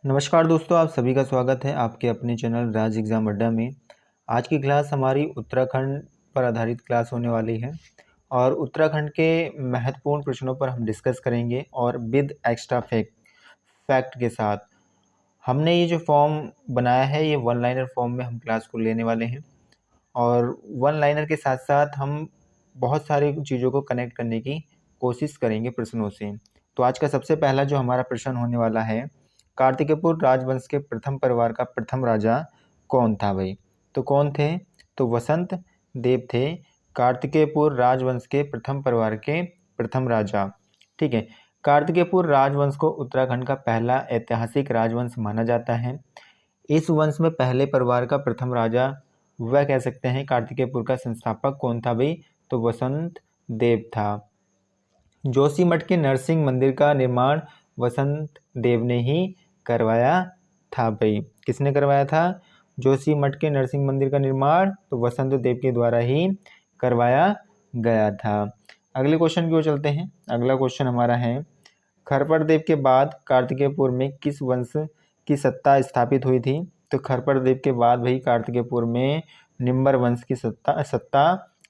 नमस्कार दोस्तों, आप सभी का स्वागत है आपके अपने चैनल राज एग्ज़ाम अड्डा में। आज की क्लास हमारी उत्तराखंड पर आधारित क्लास होने वाली है और उत्तराखंड के महत्वपूर्ण प्रश्नों पर हम डिस्कस करेंगे और विद एक्स्ट्रा फैक्ट के साथ। हमने ये जो फॉर्म बनाया है ये वन लाइनर फॉर्म में हम क्लास को लेने वाले हैं और वन लाइनर के साथ साथ हम बहुत सारी चीज़ों को कनेक्ट करने की कोशिश करेंगे प्रश्नों से। तो आज का सबसे पहला जो हमारा प्रश्न होने वाला है, कार्तिकेयपुर राजवंश के प्रथम परिवार का प्रथम राजा कौन था भाई? तो कौन थे? तो वसंत देव थे कार्तिकेयपुर राजवंश के प्रथम परिवार के प्रथम राजा। ठीक है, कार्तिकेयपुर राजवंश को उत्तराखंड का पहला ऐतिहासिक राजवंश माना जाता है। इस वंश में पहले परिवार का प्रथम राजा वह कह सकते हैं। कार्तिकेयपुर का संस्थापक कौन था भाई? तो वसंत देव था। जोशीमठ के नरसिंह मंदिर का निर्माण वसंत देव ने ही करवाया था भाई। किसने करवाया था? जोशीमठ के नरसिंह मंदिर का निर्माण तो वसंत देव के द्वारा ही करवाया गया था। अगले क्वेश्चन की ओर चलते हैं। अगला क्वेश्चन हमारा है, खरपर देव के बाद कार्तिकेयपुर में किस वंश की सत्ता स्थापित हुई थी? तो खरपर देव के बाद भाई कार्तिकेयपुर में निम्बर वंश की सत्ता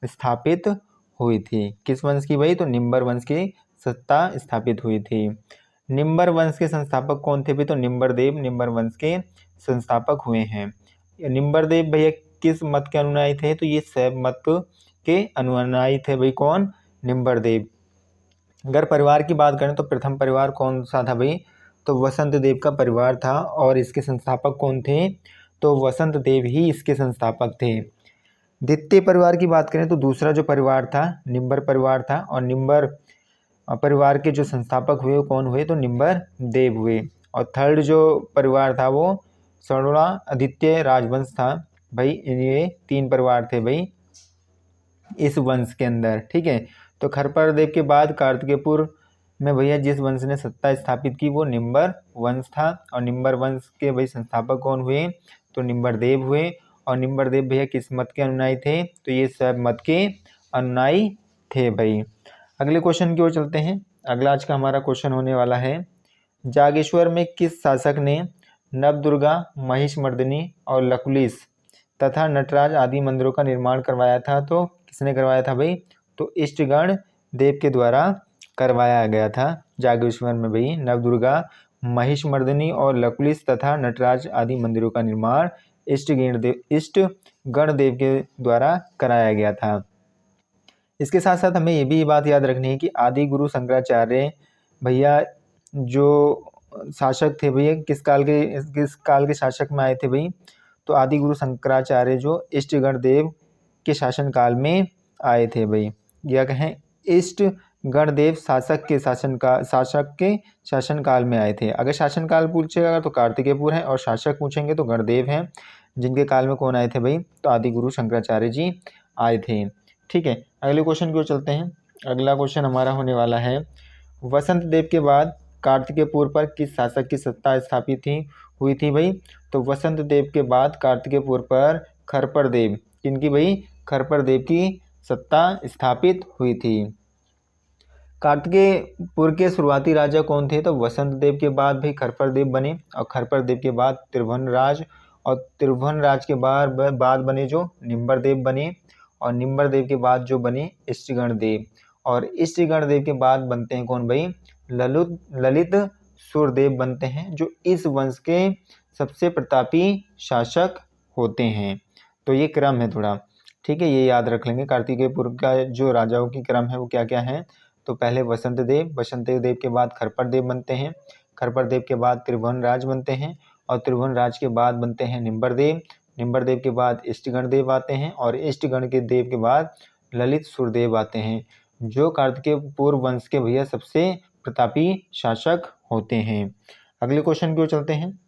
स्थापित हुई थी। किस वंश की भाई? तो निम्बर वंश की सत्ता स्थापित हुई थी। निम्बर वंश के संस्थापक कौन थे भी? तो निम्बर देव निम्बर वंश के संस्थापक हुए हैं। निम्बर देव भैया किस मत के अनुयायी थे? तो ये शैव मत के अनुयायी थे भाई। कौन? निम्बर देव। अगर परिवार की बात करें तो प्रथम परिवार कौन सा था भाई? तो वसंत देव का परिवार था और इसके संस्थापक कौन थे? तो वसंत देव ही इसके संस्थापक थे। द्वितीय परिवार की बात करें तो दूसरा जो परिवार था निम्बर परिवार था और निम्बर परिवार के जो संस्थापक हुए वो कौन हुए? तो निम्बर देव हुए। और थर्ड जो परिवार था वो स्वर्णा आदित्य राजवंश था भाई। ये तीन परिवार थे भाई इस वंश के अंदर। ठीक है, तो खरपर देव के बाद कार्तिकेयपुर में भैया जिस वंश ने सत्ता स्थापित की वो निम्बर वंश था और निम्बर वंश के भाई संस्थापक कौन हुए? तो निम्बर देव हुए। और निम्बर देव भैया किस मत के अनुयायी थे? तो ये सब मत के अनुयायी थे भाई। अगले क्वेश्चन की ओर चलते हैं। अगला आज का हमारा क्वेश्चन होने वाला है, जागेश्वर में किस शासक ने नवदुर्गा, महिषमर्दिनी और लकुलिश तथा नटराज आदि मंदिरों का निर्माण करवाया था? तो किसने करवाया था भाई? तो इष्टगण देव के द्वारा करवाया गया था। जागेश्वर में भाई नवदुर्गा, महिषमर्दिनी और लकुलिश तथा नटराज आदि मंदिरों का निर्माण इष्टगण देव के द्वारा कराया गया था। इसके साथ साथ हमें ये भी बात याद रखनी है कि आदि गुरु शंकराचार्य भैया जो शासक थे भैया किस काल के शासक में आए थे भाई? तो आदि गुरु शंकराचार्य जो इष्टगण देव के शासन काल में आए थे भाई। या कहें इष्ट गणदेव शासक के शासन काल में आए थे। अगर शासन काल पूछेगा तो कार्तिकेयपुर है और शासक पूछेंगे तो गणदेव हैं। जिनके काल में कौन आए थे भाई? तो आदि गुरु शंकराचार्य जी आए थे। ठीक है, अगले क्वेश्चन की ओर चलते हैं। अगला क्वेश्चन हमारा होने वाला है, वसंत देव के बाद कार्तिकेयपुर पर किस शासक की सत्ता स्थापित हुई थी भाई? तो वसंत देव के बाद कार्तिकेयपुर पर खरपर देव, किनकी भाई? खरपर देव की सत्ता स्थापित हुई थी। कार्तिकेयपुर के शुरुआती राजा कौन थे? तो वसंत देव के बाद भाई खरपर देव बने और खरपर देव के बाद त्रिभुवनराज और त्रिभुवनराज के बाद बने जो निम्बर देव बने और निम्बर देव के बाद जो बने इष्टगण देव और इष्टगण देव के बाद बनते हैं कौन भाई? ललित सूर्यदेव बनते हैं जो इस वंश के सबसे प्रतापी शासक होते हैं। तो ये क्रम है थोड़ा, ठीक है, ये याद रख लेंगे। कार्तिकेयपुर का जो राजाओं की क्रम है वो क्या क्या है? तो पहले वसंत देव के बाद खरपर देव बनते हैं, खरपर देव के बाद त्रिभुवनराज बनते हैं और त्रिभुवनराज के बाद बनते हैं निम्बर देव के बाद इष्टगण देव आते हैं और इष्टगण के देव के बाद ललित सूर्यदेव आते हैं जो कार्तिकेयपुर वंश के भैया सबसे प्रतापी शासक होते हैं। अगले क्वेश्चन की ओर चलते हैं।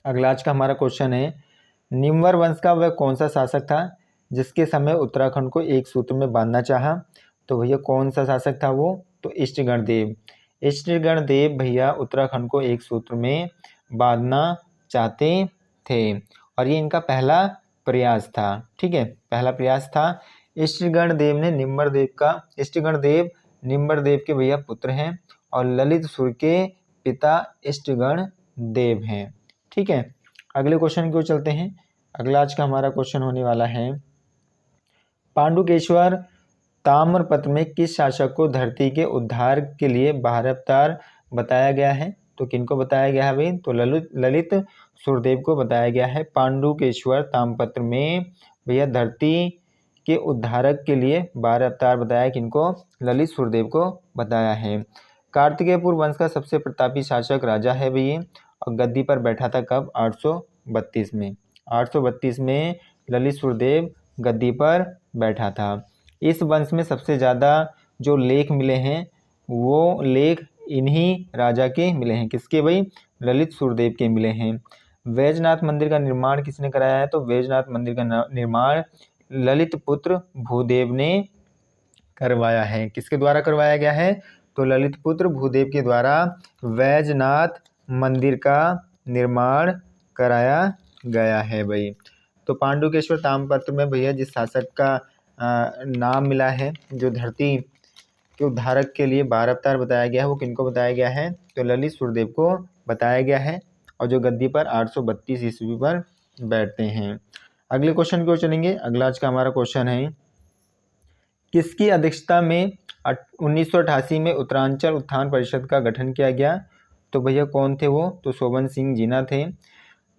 अगला आज का हमारा क्वेश्चन है, निम्बर वंश का वह कौन सा शासक था जिसके समय उत्तराखंड को एक सूत्र में बांधना चाहा? तो भैया कौन सा शासक था वो? तो इष्टगण देव। इष्टगण देव भैया उत्तराखंड को एक सूत्र में बांधना चाहते थे और ये इनका पहला प्रयास था। ठीक है, पहला प्रयास था। इष्टगण देव निम्बर देव के भैया पुत्र हैं और ललित सूर्य के पिता इष्टगण देव हैं। ठीक है, अगले क्वेश्चन की ओर चलते हैं। अगला आज का हमारा क्वेश्चन होने वाला है, पांडुकेश्वर ताम्रपत्र में किस शासक को धरती के उद्धार के लिए बारह अवतार बताया गया है? तो किनको बताया गया है भाई? तो ललित सुरदेव को बताया गया है। पांडुकेश्वर ताम्रपत्र में भैया धरती के उद्धारक के लिए 12 अवतार बताया, किनको? ललित सुरदेव को बताया है। कार्तिकेयपुर वंश का सबसे प्रतापी शासक राजा है भैया, और गद्दी पर बैठा था कब? 832 में। 832 में ललित सुरदेव गद्दी पर बैठा था। इस वंश में सबसे ज़्यादा जो लेख मिले हैं वो लेख इन्हीं राजा के मिले हैं। किसके भाई? ललित सुरदेव के मिले हैं। वैजनाथ मंदिर का निर्माण किसने कराया है? तो वैजनाथ मंदिर का निर्माण ललित पुत्र भूदेव ने करवाया है। किसके द्वारा करवाया गया है? तो ललित पुत्र भूदेव के द्वारा वैजनाथ मंदिर का निर्माण कराया गया है भाई। तो पांडुकेश्वर ताम्रपत्र में भैया जिस शासक का नाम मिला है, जो धरती के उद्धारक के लिए 12 अवतार बताया गया है, वो किनको बताया गया है? तो ललित सुरदेव को बताया गया है, और जो गद्दी पर 832 ईस्वी पर बैठते हैं। अगले क्वेश्चन की ओर चलेंगे। अगला आज का हमारा क्वेश्चन है, किसकी अध्यक्षता में 1988 में उत्तरांचल उत्थान परिषद का गठन किया गया? तो भैया कौन थे वो? तो शोभन सिंह जीना थे,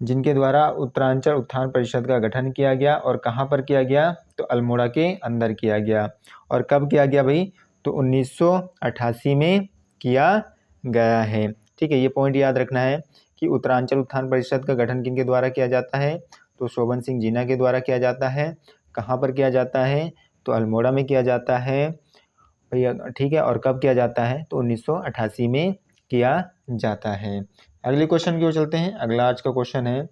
जिनके द्वारा उत्तरांचल उत्थान परिषद का गठन किया गया। और कहाँ पर किया गया? तो अल्मोड़ा के अंदर किया गया। और कब किया गया भाई? तो 1988 में किया गया है। ठीक है, ये पॉइंट याद रखना है कि उत्तरांचल उत्थान परिषद का गठन किनके द्वारा किया जाता है? तो शोभन सिंह जीना के द्वारा किया जाता है। कहाँ पर किया जाता है? तो अल्मोड़ा में किया जाता है भैया। ठीक है, और कब किया जाता है? तो 1988 में किया जाता है। अगले क्वेश्चन की ओर चलते हैं। अगला आज का क्वेश्चन है,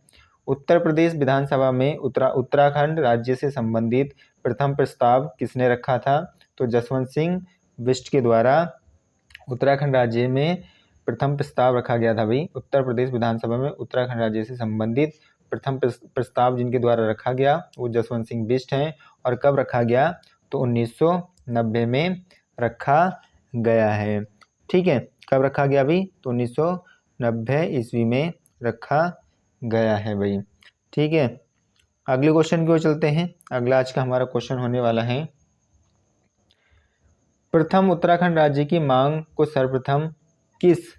उत्तर प्रदेश विधानसभा में उत्तराखंड राज्य से संबंधित प्रथम प्रस्ताव किसने रखा था? तो जसवंत सिंह बिष्ट के द्वारा उत्तराखंड राज्य में प्रथम प्रस्ताव रखा गया था भाई। उत्तर प्रदेश विधानसभा में उत्तराखंड राज्य से संबंधित प्रथम प्रस्ताव जिनके द्वारा रखा गया वो जसवंत सिंह बिष्ट हैं। और कब रखा गया? तो 1990 में रखा गया है। ठीक है, कब रखा गया भाई? तो 1990 ईस्वी में रखा गया है भाई। ठीक है, अगले क्वेश्चन की ओर चलते हैं। अगला आज का हमारा क्वेश्चन होने वाला है, प्रथम उत्तराखंड राज्य की मांग को सर्वप्रथम किस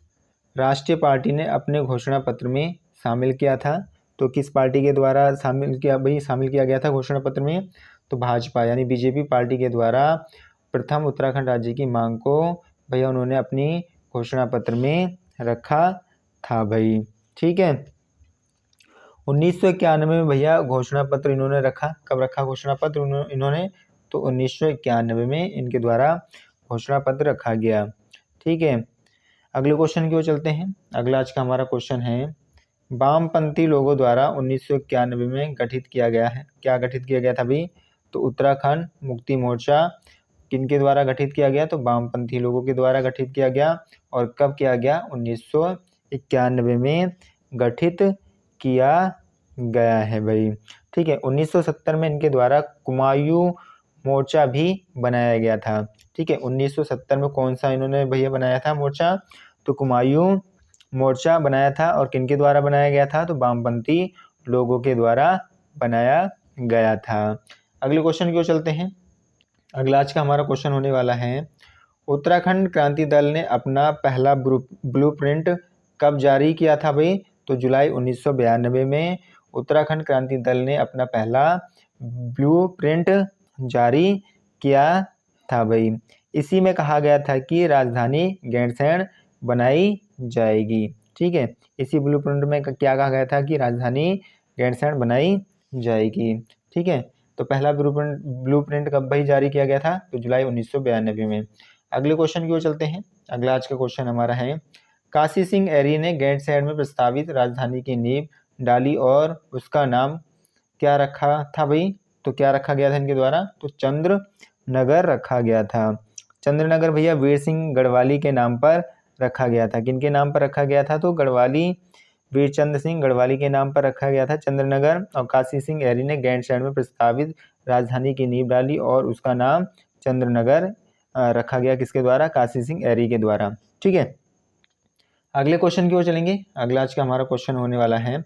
राष्ट्रीय पार्टी ने अपने घोषणा पत्र में शामिल किया था? तो किस पार्टी के द्वारा शामिल किया गया था घोषणा पत्र में? तो भाजपा यानी बीजेपी पार्टी के द्वारा प्रथम उत्तराखंड राज्य की मांग को भैया उन्होंने अपनी घोषणा पत्र में रखा था भाई। ठीक है, 1991 में भैया घोषणा पत्र इन्होंने रखा। कब रखा घोषणा पत्र इन्होंने? तो 1991 में इनके द्वारा घोषणा पत्र रखा गया। ठीक है, अगले क्वेश्चन की ओर चलते हैं। अगला आज का हमारा क्वेश्चन है, वामपंथी लोगों द्वारा 1991 में गठित किया गया है। क्या गठित किया गया था भाई? तो उत्तराखंड मुक्ति मोर्चा किनके द्वारा गठित किया गया? तो वामपंथी लोगों के द्वारा गठित किया गया। और कब किया गया? 1991 में गठित किया गया है भाई। ठीक है, 1970 में इनके द्वारा कुमायूं मोर्चा भी बनाया गया था। ठीक है, 1970 में कौन सा इन्होंने भैया बनाया था मोर्चा? तो कुमायूं मोर्चा बनाया था। और किनके द्वारा बनाया गया था? तो वामपंथी लोगों के द्वारा बनाया गया था। अगले क्वेश्चन की ओर चलते हैं। अगला आज का हमारा क्वेश्चन होने वाला है, उत्तराखंड क्रांति दल ने अपना पहला ब्लूप्रिंट कब जारी किया था भाई? तो जुलाई 1992 में उत्तराखंड क्रांति दल ने अपना पहला ब्लूप्रिंट जारी किया था भाई। इसी में कहा गया था कि राजधानी गैरसैंण बनाई जाएगी। ठीक है, इसी ब्लूप्रिंट में क्या कहा गया था कि राजधानी गैरसैंण बनाई जाएगी। ठीक है, तो पहला ब्लूप्रिंट कब भाई जारी किया गया था? तो जुलाई 1992 में। अगले क्वेश्चन की ओर चलते हैं। अगला आज का क्वेश्चन हमारा है, काशी सिंह एरी ने गैरसैंण में प्रस्तावित राजधानी की नींव डाली और उसका नाम क्या रखा था भाई? तो क्या रखा गया था इनके द्वारा? तो चंद्र नगर रखा गया था। चंद्र नगर भैया वीर सिंह गढ़वाली के नाम पर रखा गया था। किनके नाम पर रखा गया था? तो गढ़वाली वीरचंद सिंह गढ़वाली के नाम पर रखा गया था चंद्रनगर। और काशी सिंह एरी ने गैरसैंण में प्रस्तावित राजधानी की नींव डाली और उसका नाम चंद्रनगर रखा गया। किसके द्वारा? काशी सिंह एरी के द्वारा। ठीक है, अगले क्वेश्चन की ओर चलेंगे। अगला आज का हमारा क्वेश्चन होने वाला है,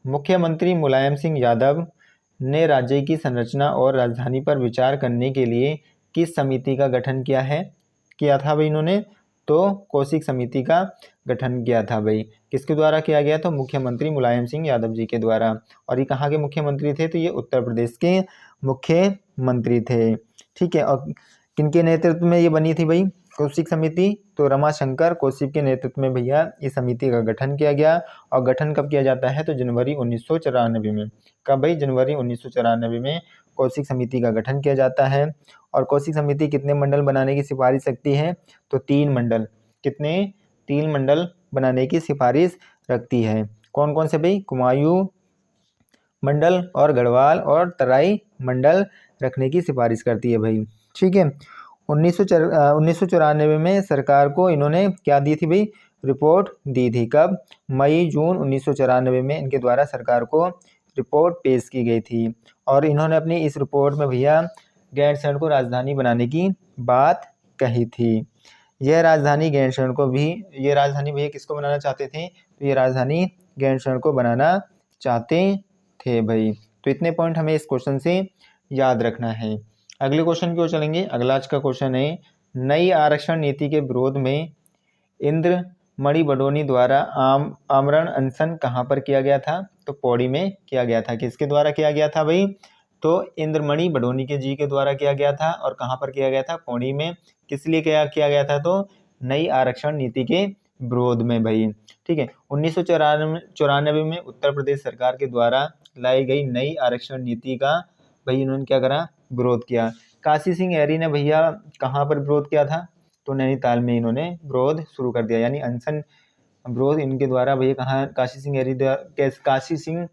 मुख्यमंत्री मुलायम सिंह यादव ने राज्य की संरचना और राजधानी पर विचार करने के लिए किस समिति का गठन किया था भाई इन्होंने? तो कौशिक समिति का गठन किया था भाई। किसके द्वारा किया गया? तो मुख्यमंत्री मुलायम सिंह यादव जी के द्वारा। और ये कहाँ के मुख्यमंत्री थे? तो ये उत्तर प्रदेश के मुख्यमंत्री थे। ठीक है, और किनके नेतृत्व में ये बनी थी भाई कौशिक समिति? तो रमाशंकर कौशिक के नेतृत्व में भैया इस समिति का गठन किया गया। और गठन कब किया जाता है? तो जनवरी 1994 में। कब भाई? जनवरी 1994 में कौशिक समिति का गठन किया जाता है। और कौशिक समिति कितने मंडल बनाने की सिफारिश रखती है? तो 3 मंडल। कितने? 3 मंडल बनाने की सिफारिश रखती है। कौन कौन से भाई? कुमायूं मंडल और गढ़वाल और तराई मंडल रखने की सिफारिश करती है भाई। ठीक है, 1994 में सरकार को इन्होंने क्या दी थी भाई? रिपोर्ट दी थी। कब? मई जून 1994 में इनके द्वारा सरकार को रिपोर्ट पेश की गई थी। और इन्होंने अपनी इस रिपोर्ट में भैया गैरसैंण को राजधानी बनाने की बात कही थी। यह राजधानी भैया किसको बनाना चाहते थे? तो ये राजधानी गैरसैंण को बनाना चाहते थे भाई। तो इतने पॉइंट हमें इस क्वेश्चन से याद रखना है। अगले क्वेश्चन की ओर चलेंगे। अगला आज का क्वेश्चन है, नई आरक्षण नीति के विरोध में इंद्रमणि बडोनी द्वारा आमरण अनशन कहाँ पर किया गया था? तो पौड़ी में किया गया था। किसके द्वारा किया गया था भाई? तो इंद्रमणि बडोनी के द्वारा किया गया था। और कहाँ पर किया गया था? पौड़ी में। किस लिए किया गया था? तो नई आरक्षण नीति के विरोध में भाई। ठीक है, 1994 में उत्तर प्रदेश सरकार के द्वारा लाई गई नई आरक्षण नीति का भाई इन्होंने क्या करा? विरोध किया। काशी सिंह ऐरी ने भैया कहाँ पर विरोध किया था? तो नैनीताल में इन्होंने विरोध शुरू कर दिया, यानी अनशन विरोध इनके द्वारा भैया कहाँ? काशी सिंह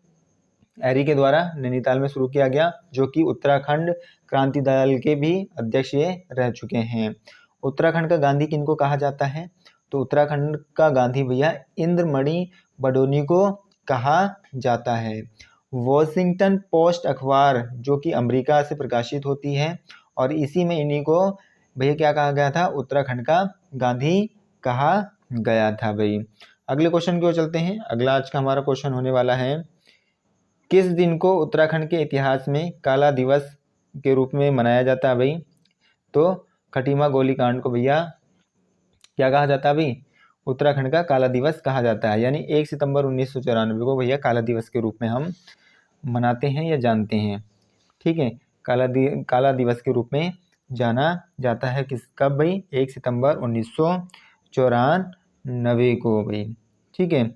ऐरी के द्वारा नैनीताल में शुरू किया गया, जो कि उत्तराखंड क्रांति दल के भी अध्यक्ष ये रह चुके हैं। उत्तराखंड का गांधी किनको कहा जाता है? तो उत्तराखंड का गांधी भैया इंद्रमणि बडोनी को कहा जाता है। वॉशिंगटन पोस्ट अखबार जो कि अमेरिका से प्रकाशित होती है, और इसी में इन्हीं को भैया क्या कहा गया था? उत्तराखंड का गांधी कहा गया था भाई। अगले क्वेश्चन की ओर चलते हैं। अगला आज का हमारा क्वेश्चन होने वाला है, किस दिन को उत्तराखंड के इतिहास में काला दिवस के रूप में मनाया जाता है भाई? तो खटीमा गोलीकांड को भैया क्या कहा जाता है भाई? उत्तराखंड का काला दिवस कहा जाता है। यानी 1 सितंबर 1994 को भैया काला दिवस के रूप में हम मनाते हैं या जानते हैं। ठीक है, काला दिवस के रूप में जाना जाता है। कब भाई? 1 सितंबर 1994 को भाई। ठीक है,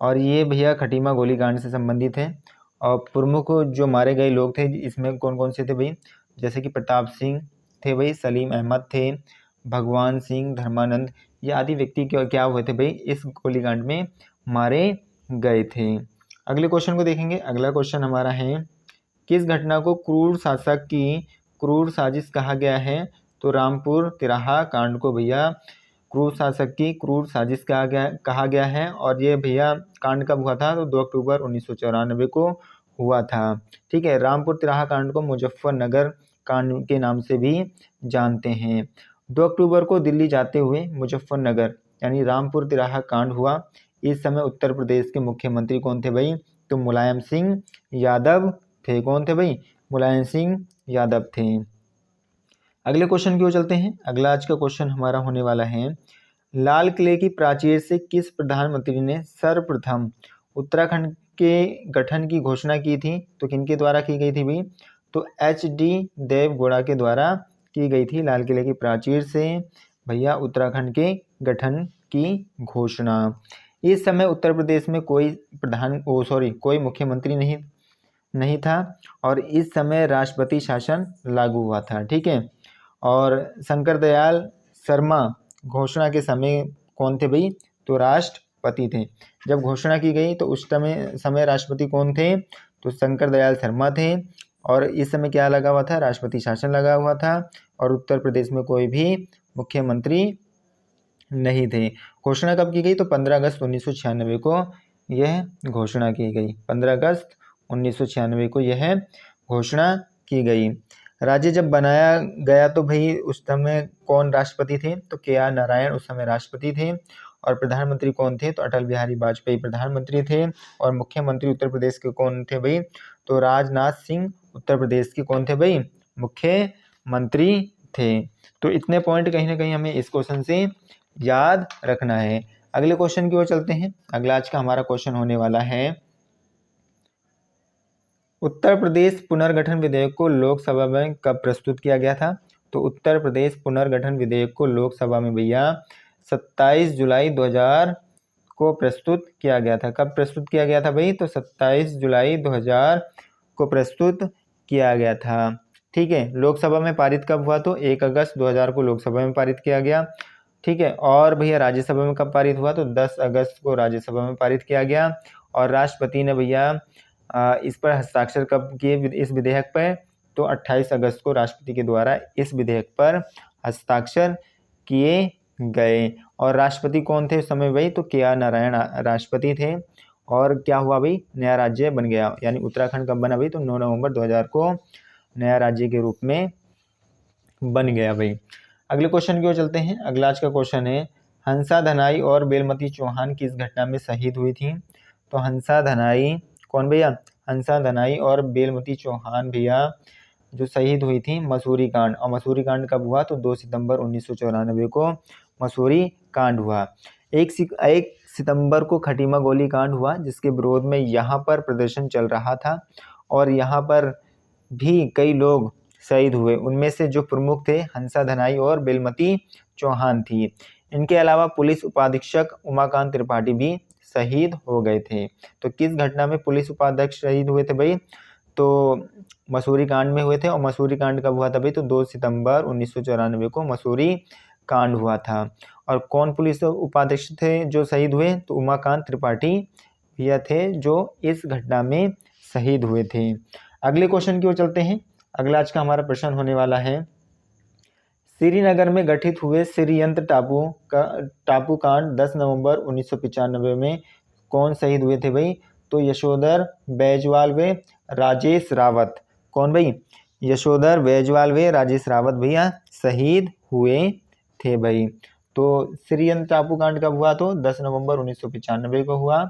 और ये भैया खटीमा गोलीकांड से संबंधित है। और प्रमुख जो मारे गए लोग थे इसमें कौन कौन से थे भाई? जैसे कि प्रताप सिंह थे भाई, सलीम अहमद थे, भगवान सिंह, धर्मानंद, ये आदि व्यक्ति क्या हुए थे भाई? इस गोलीकांड में मारे गए थे। अगले क्वेश्चन को देखेंगे। अगला क्वेश्चन हमारा है, किस घटना को क्रूर शासक की क्रूर साजिश कहा गया है? तो रामपुर तिराहा कांड को भैया क्रूर शासक की क्रूर साजिश कहा गया है। और ये भैया कांड कब हुआ था? तो 2 अक्टूबर 1994 को हुआ था। ठीक है, रामपुर तिराहा कांड को मुजफ्फरनगर कांड के नाम से भी जानते हैं। 2 अक्टूबर को दिल्ली जाते हुए मुजफ्फरनगर यानी रामपुर तिराहा कांड हुआ। इस समय उत्तर प्रदेश के मुख्यमंत्री कौन थे भाई? तो मुलायम सिंह यादव थे। कौन थे भाई? मुलायम सिंह यादव थे। अगले क्वेश्चन की ओर चलते हैं। अगला आज का क्वेश्चन हमारा होने वाला है, लाल किले की प्राचीर से किस प्रधानमंत्री ने सर्वप्रथम उत्तराखंड के गठन की घोषणा की थी? तो किनके द्वारा की गई थी भाई? तो HD देवगौड़ा के द्वारा की गई थी। लाल किले की प्राचीर से भैया उत्तराखंड के गठन की घोषणा। इस समय उत्तर प्रदेश में कोई मुख्यमंत्री नहीं था, और इस समय राष्ट्रपति शासन लागू हुआ था। ठीक है, और शंकर दयाल शर्मा घोषणा के समय कौन थे भाई? तो राष्ट्रपति थे। जब घोषणा की गई तो उस समय राष्ट्रपति कौन थे? तो शंकर दयाल शर्मा थे। और इस समय क्या लगा हुआ था? राष्ट्रपति शासन लगा हुआ था, और उत्तर प्रदेश में कोई भी मुख्यमंत्री नहीं थे। घोषणा कब की गई? तो 15 अगस्त 1996 को यह घोषणा की गई। 15 अगस्त 1996 को यह घोषणा की गई। राज्य जब बनाया गया तो भाई उस समय कौन राष्ट्रपति थे? तो KR नारायण उस समय राष्ट्रपति थे। और प्रधानमंत्री कौन थे? तो अटल बिहारी वाजपेयी प्रधानमंत्री थे। और मुख्यमंत्री उत्तर प्रदेश के कौन थे भाई? तो राजनाथ सिंह उत्तर प्रदेश के कौन थे भाई? मुख्यमंत्री थे। तो इतने पॉइंट कहीं ना कहीं हमें इस क्वेश्चन से याद रखना है। अगले क्वेश्चन की ओर चलते हैं। अगला आज का हमारा क्वेश्चन होने वाला है, उत्तर प्रदेश पुनर्गठन विधेयक को लोकसभा में कब प्रस्तुत किया गया था? तो उत्तर प्रदेश पुनर्गठन विधेयक को लोकसभा में भैया 27 जुलाई 2000 को प्रस्तुत किया गया था। कब प्रस्तुत किया गया था भाई? तो 27 जुलाई 2000 को प्रस्तुत किया गया था। ठीक है। लोकसभा में पारित कब हुआ? तो 1 अगस्त 2000 को लोकसभा में पारित किया गया। ठीक है। और भैया राज्यसभा में कब पारित हुआ? तो 10 अगस्त को राज्यसभा में पारित किया गया। और राष्ट्रपति ने भैया इस पर हस्ताक्षर कब किए इस विधेयक पर? तो 28 अगस्त को राष्ट्रपति के द्वारा इस विधेयक पर हस्ताक्षर किए गए। और राष्ट्रपति कौन थे उस समय भाई? तो KR नारायण राष्ट्रपति थे। और क्या हुआ भाई? नया राज्य बन गया। यानी उत्तराखंड कब बना भाई? तो 9 नवंबर 2000 को नया राज्य के रूप में बन गया भाई। अगले क्वेश्चन की ओर चलते हैं। अगला आज का क्वेश्चन है, हंसा धनाई और बेलमती चौहान किस घटना में शहीद हुई थी? तो हंसा धनाई कौन भैया? हंसा धनाई और बेलमती चौहान भैया जो शहीद हुई थी मसूरी कांड। और मसूरी कांड कब हुआ? तो 2 सितंबर 1994 को मसूरी कांड हुआ। 1 सितंबर को खटीमा गोली कांड हुआ, जिसके विरोध में यहाँ पर प्रदर्शन चल रहा था और यहाँ पर भी कई लोग शहीद हुए। उनमें से जो प्रमुख थे हंसा धनाई और बेलमती चौहान थी। इनके अलावा पुलिस उपाधीक्षक उमाकांत त्रिपाठी भी शहीद हो गए थे। तो किस घटना में पुलिस उपाध्यक्ष शहीद हुए थे भाई? तो मसूरी कांड में हुए थे। और मसूरी कांड कब हुआ था भाई? तो 2 सितंबर 1994 को मसूरी कांड हुआ था। और कौन पुलिस उपाध्यक्ष थे जो शहीद हुए? तो उमाकांत त्रिपाठी भैया थे जो इस घटना में शहीद हुए थे। अगले क्वेश्चन की ओर चलते हैं। अगला आज का हमारा प्रश्न होने वाला है, श्रीनगर में गठित हुए श्रीयंत्र टापू कांड 10 नवंबर 1995 में कौन शहीद हुए थे भाई? तो यशोधर बैजवाल व राजेश रावत। कौन भाई? यशोधर बैजवाल व राजेश रावत भैया शहीद हुए थे भाई। तो श्रीयंत्र टापू कांड कब हुआ? तो 10 नवंबर 1995 को हुआ।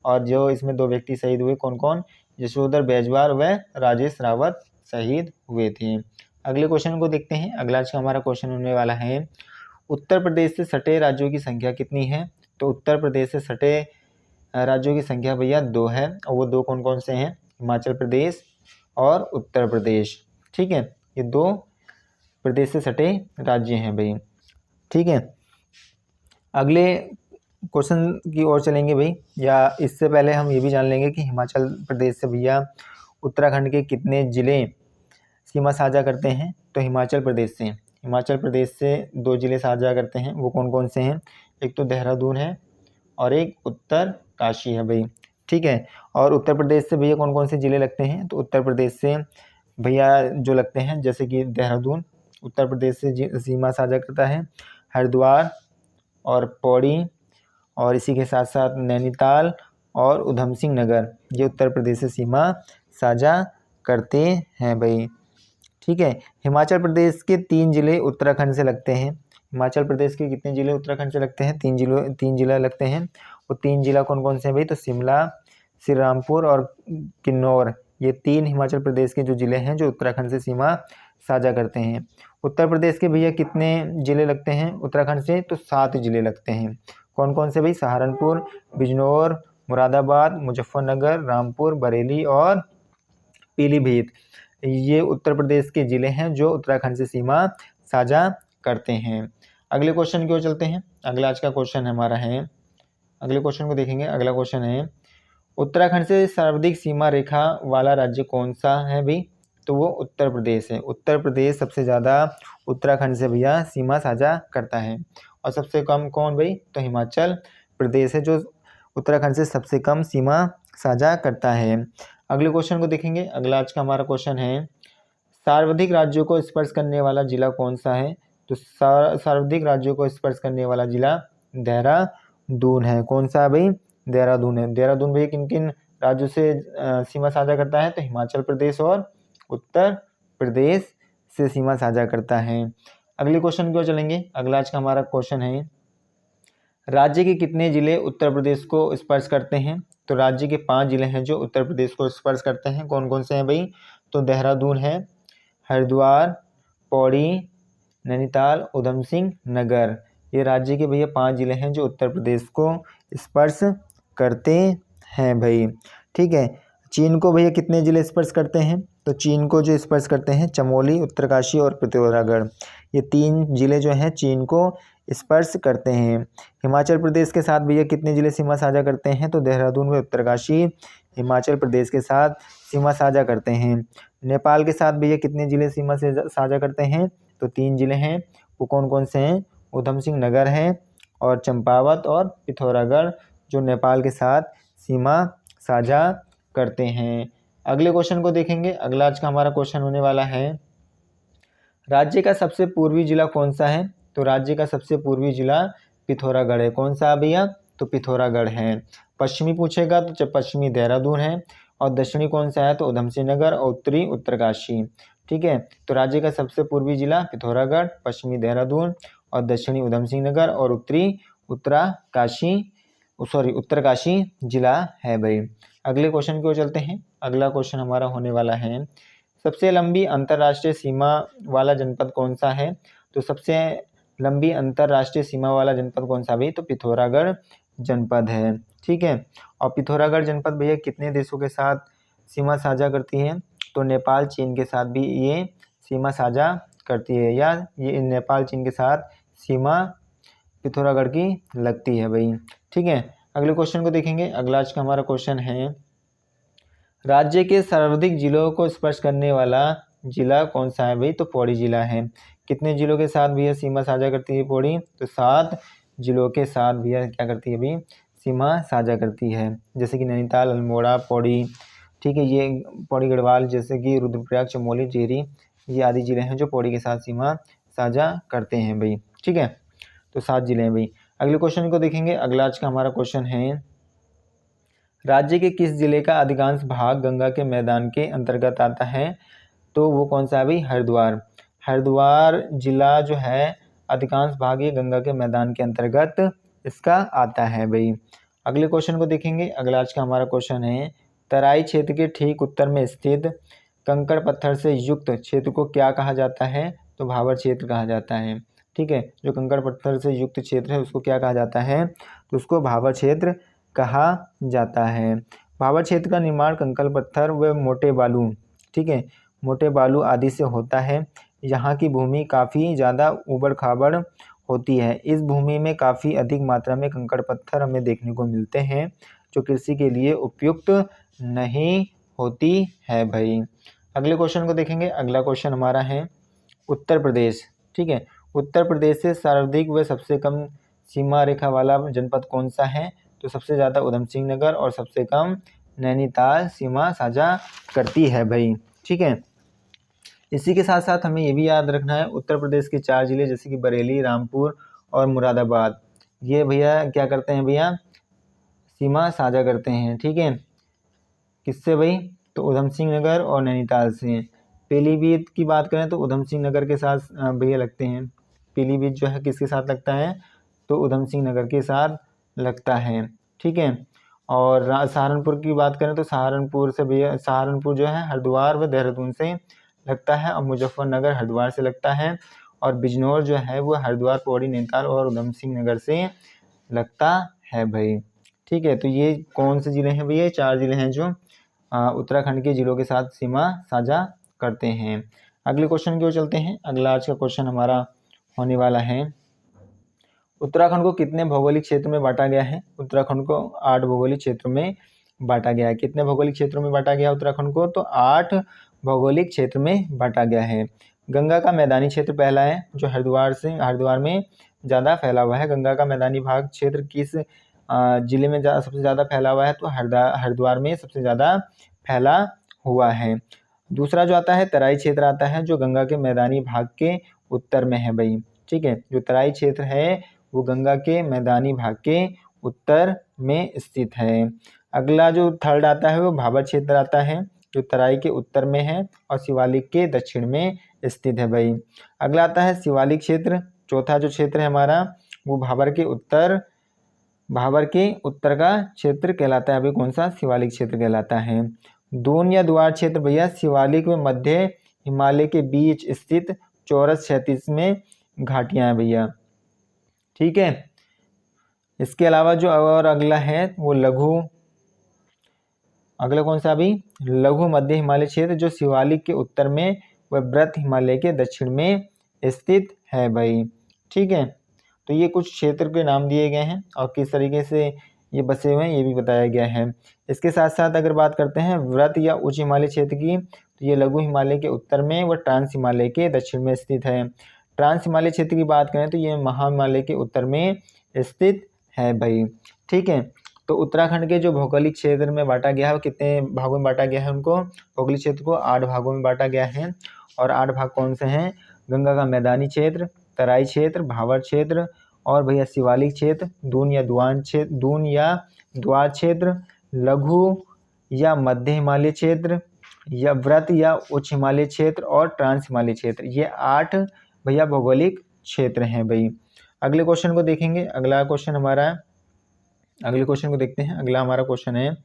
और जो इसमें 2 व्यक्ति शहीद हुए कौन कौन? यशोधर बैजवाल व राजेश रावत शहीद हुए थे। अगले क्वेश्चन को देखते हैं। अगला आज का हमारा क्वेश्चन होने वाला है, उत्तर प्रदेश से सटे राज्यों की संख्या कितनी है? तो उत्तर प्रदेश से सटे राज्यों की संख्या भैया 2 है। और वो 2 कौन कौन से हैं? हिमाचल प्रदेश और उत्तर प्रदेश। ठीक है। ये 2 प्रदेश से सटे राज्य हैं भाई। ठीक है। अगले क्वेश्चन की ओर चलेंगे भाई, या इससे पहले हम ये भी जान लेंगे कि हिमाचल प्रदेश से भैया उत्तराखंड के कितने जिले सीमा साझा करते हैं? तो हिमाचल प्रदेश से 2 जिले साझा करते हैं। वो कौन कौन से हैं? एक तो देहरादून है और एक उत्तरकाशी है भाई। ठीक है। और उत्तर प्रदेश से भैया कौन कौन से जिले लगते हैं? तो उत्तर प्रदेश से भैया जो लगते हैं, जैसे कि देहरादून उत्तर प्रदेश से सीमा साझा करता है, हरिद्वार और पौड़ी, और इसी के साथ साथ नैनीताल और उधम सिंह नगर, ये उत्तर प्रदेश से सीमा साझा करते हैं भाई। ठीक है। हिमाचल प्रदेश के 3 जिले उत्तराखंड से लगते हैं। हिमाचल प्रदेश के कितने जिले उत्तराखंड से लगते हैं? 3 जिला लगते हैं। वो 3 जिला कौन कौन से हैं भाई? तो शिमला, श्री रामपुर और किन्नौर, ये 3 हिमाचल प्रदेश के जो जिले हैं जो उत्तराखंड से सीमा साझा करते हैं। उत्तर प्रदेश के भैया कितने जिले लगते हैं उत्तराखंड से? तो 7 जिले लगते हैं। कौन कौन से भाई? सहारनपुर, बिजनौर, मुरादाबाद, मुजफ्फरनगर, रामपुर, बरेली और पीलीभीत, ये उत्तर प्रदेश के जिले हैं जो उत्तराखंड से सीमा साझा करते हैं। अगले क्वेश्चन की ओर चलते हैं। अगला आज का क्वेश्चन हमारा है, अगले क्वेश्चन को देखेंगे। अगला क्वेश्चन है, उत्तराखंड से सर्वाधिक सीमा रेखा वाला राज्य कौन सा है भाई? तो वो उत्तर प्रदेश है। उत्तर प्रदेश सबसे ज़्यादा उत्तराखंड से भैया सीमा साझा करता है। और सबसे कम कौन भाई? तो हिमाचल प्रदेश है जो उत्तराखंड से सबसे कम सीमा साझा करता है। अगले क्वेश्चन को देखेंगे। अगला आज का हमारा क्वेश्चन है, सर्वाधिक राज्यों को स्पर्श करने वाला जिला कौन सा है? तो सर्वाधिक राज्यों को स्पर्श करने वाला जिला देहरादून है। कौन सा है भाई? देहरादून है। देहरादून भाई किन किन राज्यों से सीमा साझा करता है? तो हिमाचल प्रदेश और उत्तर प्रदेश से सीमा साझा करता है। अगले क्वेश्चन की ओर चलेंगे। अगला आज का हमारा क्वेश्चन है, राज्य के कितने जिले उत्तर प्रदेश को स्पर्श करते हैं? तो राज्य के 5 जिले हैं जो उत्तर प्रदेश को स्पर्श करते हैं। कौन कौन से हैं भाई? तो देहरादून है, हरिद्वार, पौड़ी, नैनीताल, उधम सिंह नगर। ये राज्य के भैया 5 जिले हैं जो उत्तर प्रदेश को स्पर्श करते हैं भाई। ठीक है। चीन को भैया कितने जिले स्पर्श करते हैं? तो चीन को जो स्पर्श करते हैं चमोली, उत्तरकाशी और पिथौरागढ़, ये 3 जिले जो हैं चीन को स्पर्श करते हैं। हिमाचल प्रदेश के साथ भैया कितने जिले सीमा साझा करते हैं? तो देहरादून व उत्तरकाशी हिमाचल प्रदेश के साथ सीमा साझा करते हैं। नेपाल के साथ भैया कितने जिले सीमा से साझा करते हैं? तो 3 जिले हैं। वो कौन कौन से हैं? उधम सिंह नगर है और चंपावत और पिथौरागढ़, जो नेपाल के साथ सीमा साझा करते हैं। अगले क्वेश्चन को देखेंगे। अगला आज का हमारा क्वेश्चन होने वाला है, राज्य का सबसे पूर्वी जिला कौन सा है? तो राज्य का सबसे पूर्वी जिला पिथौरागढ़ है। कौन सा भैया? तो पिथौरागढ़ है। पश्चिमी पूछेगा तो पश्चिमी देहरादून है, और दक्षिणी कौन सा है? तो उधम सिंह नगर और उत्तरी उत्तरकाशी। ठीक है। तो राज्य का सबसे पूर्वी जिला पिथौरागढ़, पश्चिमी देहरादून और दक्षिणी उधम सिंह नगर और उत्तरी उत्तरकाशी जिला है भाई। अगले क्वेश्चन की ओर चलते हैं। अगला क्वेश्चन हमारा होने वाला है, सबसे लंबी अंतर्राष्ट्रीय सीमा वाला जनपद कौन सा है? तो सबसे लंबी अंतर्राष्ट्रीय सीमा वाला जनपद कौन सा भाई? तो पिथौरागढ़ जनपद है। ठीक है। और पिथौरागढ़ जनपद भैया कितने देशों के साथ सीमा साझा करती है? तो नेपाल, चीन के साथ भी ये सीमा साझा करती है, या ये नेपाल, चीन के साथ सीमा पिथौरागढ़ की लगती है भाई। ठीक है। अगले क्वेश्चन को देखेंगे। अगला आज का हमारा क्वेश्चन है, राज्य के सर्वाधिक जिलों को स्पर्श करने वाला जिला कौन सा है भाई? तो पौड़ी जिला है। कितने जिलों के साथ भैया सीमा साझा करती है पौड़ी? तो 7 जिलों के साथ भैया क्या करती है भाई? सीमा साझा करती है, जैसे कि नैनीताल, अल्मोड़ा, पौड़ी। ठीक है। ये पौड़ी गढ़वाल, जैसे कि रुद्रप्रयाग, चमोली, टिहरी, ये आदि जिले हैं जो पौड़ी के साथ सीमा साझा करते हैं भाई। ठीक है। तो 7 जिले हैं भाई। अगले क्वेश्चन को देखेंगे। अगला आज का हमारा क्वेश्चन है, राज्य के किस जिले का अधिकांश भाग गंगा के मैदान के अंतर्गत आता है? तो वो कौन सा है भाई? हरिद्वार। हरिद्वार जिला जो है अधिकांश भाग ये गंगा के मैदान के अंतर्गत इसका आता है भाई। अगले क्वेश्चन को देखेंगे। अगला आज का हमारा क्वेश्चन है, तराई क्षेत्र के ठीक उत्तर में स्थित कंकड़ पत्थर से युक्त क्षेत्र को क्या कहा जाता है? तो भाबर क्षेत्र कहा जाता है। ठीक है। जो कंकड़ पत्थर से युक्त क्षेत्र है उसको क्या कहा जाता है? तो उसको भाबर क्षेत्र कहा जाता है। भाबर क्षेत्र का निर्माण कंकड़ पत्थर व मोटे बालू, ठीक है, मोटे बालू आदि से होता है। यहाँ की भूमि काफ़ी ज़्यादा ऊबड़ खाबड़ होती है। इस भूमि में काफ़ी अधिक मात्रा में कंकड़ पत्थर हमें देखने को मिलते हैं, जो कृषि के लिए उपयुक्त नहीं होती है भाई। अगले क्वेश्चन को देखेंगे। अगला क्वेश्चन हमारा है, उत्तर प्रदेश। ठीक है। उत्तर प्रदेश से सर्वाधिक व सबसे कम सीमा रेखा वाला जनपद कौन सा है? तो सबसे ज़्यादा उधम सिंह नगर और सबसे कम नैनीताल सीमा साझा करती है भाई। ठीक है। इसी के साथ साथ हमें ये भी याद रखना है, उत्तर प्रदेश के 4 जिले जैसे कि बरेली, रामपुर और मुरादाबाद, ये भैया क्या करते हैं भैया? सीमा साझा करते हैं। ठीक है। किससे भाई? तो उधम सिंह नगर और नैनीताल से। पीलीभीत की बात करें तो उधम सिंह नगर के साथ भैया लगते हैं। पीलीभीत जो है किसके साथ लगता है? तो उधम सिंह नगर के साथ लगता है। ठीक है। और सहारनपुर की बात करें तो सहारनपुर से भैया, सहारनपुर जो है हरिद्वार व देहरादून से लगता है, और मुजफ्फरनगर हरिद्वार से लगता है, और बिजनौर जो है वो हरिद्वार, पौड़ी, नैनीताल और उधम सिंह नगर से लगता है भाई। ठीक है। तो ये कौन से ज़िले हैं भैया? 4 ज़िले हैं जो उत्तराखंड के ज़िलों के साथ सीमा साझा करते हैं। अगले क्वेश्चन की ओर चलते हैं। अगला आज का क्वेश्चन हमारा होने वाला है, उत्तराखंड को कितने भौगोलिक क्षेत्र में बांटा गया है? उत्तराखंड को 8 भौगोलिक क्षेत्रों में बांटा गया है। कितने भौगोलिक क्षेत्रों में बांटा गया उत्तराखंड को? तो 8 भौगोलिक क्षेत्र में बांटा गया है। गंगा का मैदानी क्षेत्र पहला है, जो हरिद्वार में ज़्यादा फैला हुआ है। गंगा का मैदानी भाग क्षेत्र किस जिले में सबसे ज़्यादा फैला हुआ है? तो हरिद्वार में सबसे ज़्यादा फैला हुआ है। दूसरा जो आता है तराई क्षेत्र आता है, जो गंगा के मैदानी भाग के उत्तर में है भाई। ठीक है। जो तराई क्षेत्र है वो गंगा के मैदानी भाग के उत्तर में स्थित है। अगला जो थर्ड आता है वो भाबर क्षेत्र आता है, जो तराई के उत्तर में है और शिवालिक के दक्षिण में स्थित है भाई। अगला आता है शिवालिक क्षेत्र। चौथा जो क्षेत्र है हमारा वो भाबर के उत्तर भाबर के उत्तर का क्षेत्र कहलाता है, अभी कौन सा? शिवालिक क्षेत्र कहलाता है। दून या द्वार क्षेत्र भैया शिवालिक व मध्य हिमालय के बीच स्थित चौरस क्षैतिज में घाटियां हैं भैया, ठीक है। इसके अलावा जो और अगला है वो लघु, अगला कौन सा अभी? लघु मध्य हिमालय क्षेत्र जो शिवालिक के उत्तर में व वृत हिमालय के दक्षिण में स्थित है भाई, ठीक है। तो ये कुछ क्षेत्र के नाम दिए गए हैं और किस तरीके से ये बसे हुए हैं ये भी बताया गया है। इसके साथ साथ अगर बात करते हैं वृत या उच्च हिमालय क्षेत्र की, तो ये लघु हिमालय के उत्तर में व ट्रांस हिमालय के दक्षिण में स्थित है। ट्रांस हिमालय क्षेत्र की बात करें तो ये महा हिमालय के उत्तर में स्थित है भाई, ठीक है। तो उत्तराखंड के जो भौगोलिक क्षेत्र में बांटा गया है वो कितने भागों में बांटा गया है? उनको भौगोलिक क्षेत्र को 8 भागों में बांटा गया है। और 8 भाग कौन से हैं? गंगा का मैदानी क्षेत्र, तराई क्षेत्र, भावर क्षेत्र और भैया शिवालिक क्षेत्र, दून या द्वार क्षेत्र, लघु या मध्य हिमालय क्षेत्र, या व्रत या उच्च हिमालय क्षेत्र और ट्रांस हिमालय क्षेत्र। ये 8 भैया भौगोलिक क्षेत्र हैं भाई। अगले क्वेश्चन को देखेंगे। अगले क्वेश्चन को देखते हैं। अगला हमारा क्वेश्चन है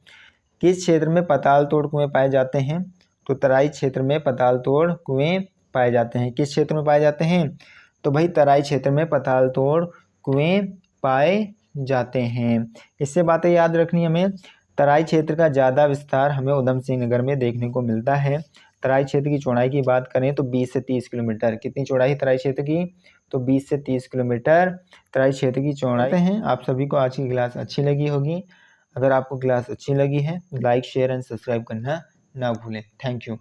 किस क्षेत्र में पताल तोड़ कुएं पाए जाते हैं? तो तराई क्षेत्र में पताल तोड़ कुएं पाए जाते हैं। किस क्षेत्र में पाए जाते हैं? तो भाई तराई क्षेत्र में पताल तोड़ कुएं पाए जाते हैं। इससे बातें याद रखनी हमें। तराई क्षेत्र का ज़्यादा विस्तार हमें उधम सिंह नगर में देखने को मिलता है। तराई क्षेत्र की चौड़ाई की बात करें तो 20 से 30 किलोमीटर। कितनी चौड़ाई है तराई क्षेत्र की? तो 20 से 30 किलोमीटर तराई क्षेत्र की चौड़ाई हैं। आप सभी को आज की क्लास अच्छी लगी होगी। अगर आपको क्लास अच्छी लगी है लाइक शेयर एंड सब्सक्राइब करना ना भूलें। Thank you.